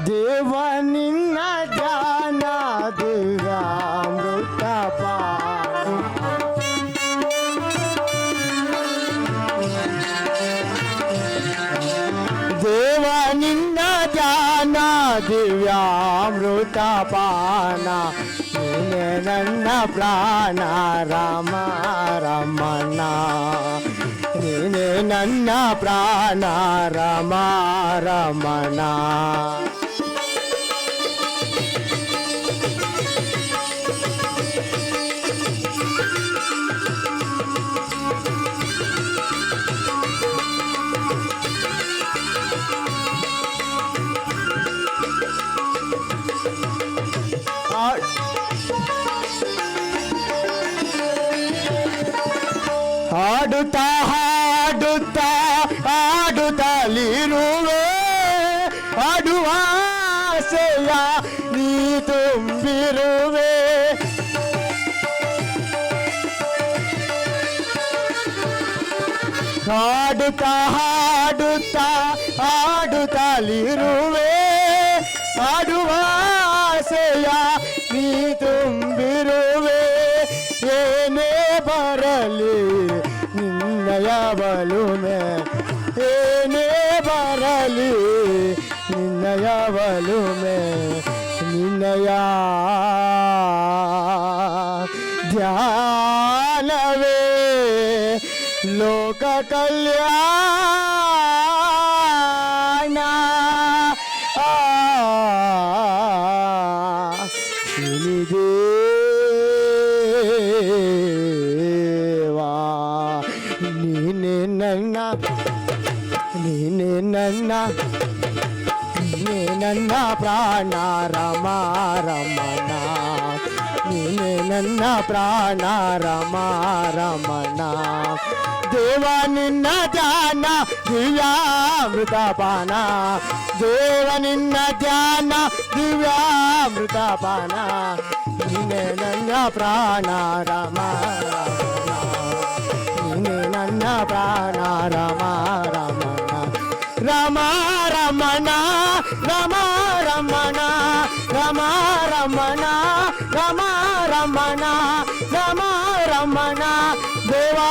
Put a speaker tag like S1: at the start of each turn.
S1: ದೇವ ನಿನ್ನ ಧ್ಯಾನ ದಿವ್ಯಾಮೃತ ಪಾನ ದೇವ ನಿನ್ನ ಧ್ಯಾನ ದಿವ್ಯಾಮೃತ ಪಾನ ನೀನೆ ನನ್ನ ಪ್ರಾಣ ರಾಮ ರಮಣ ನೀನೆ ನನ್ನ ಪ್ರಾಣ ರಾಮ ರಮಣ ಹಾಡುತ್ತಾ ಹಾಡುತ್ತಾ ಹಾಡುತ್ತಲಿರುವೆ ಹಾಡುವ ಆಸೆಯ ನೀ ತುಂಬಿರುವೆ ಹಾಡುತ್ತಾ ಹಾಡುತ್ತಾ ಹಾಡುತ್ತಲಿರುವೆ ಹಾಡುವ ಆಸೆಯ ನೀ ತುಂಬಿರುವೆ ಏನೇ ಬರಲಿ ನಿನ್ನಯ ಬಲುಮೆ ಏನೇ ಬರಲಿ ನಿನ್ನಯ ಬಲುಮೆ ನಿನ್ನಯ ಧ್ಯಾನವೇ ಲೋಕ ಕಲ್ಯಾಣ ದೇವಾ ನೀನೆ ನನ್ನ ಪ್ರಾಣ ರಮ ರಮಣ ನೀನೆ ನನ್ನ ಪ್ರಾಣ ರಮ ರಮಣ ದೇವ ನಿನ್ನ ಧ್ಯಾನ ದಿವ್ಯಾಮೃತ ಪಾನ ದೇವ ನಿನ್ನ ಧ್ಯಾನ ದಿವ್ಯಾಮೃತ ಪಾನ ನೀನೆ ನನ್ನ ಪ್ರಾಣ ರಮ ನೀನೆ ನನ್ನ ಪ್ರಾಣ ರಮ ರಮಣ ರಮ ರಮಣ ರಮ ರಮಣ ರಮ ರಮಣ ರಮ ರಮಣ ರಮ ರಮಣ ದೇವಾ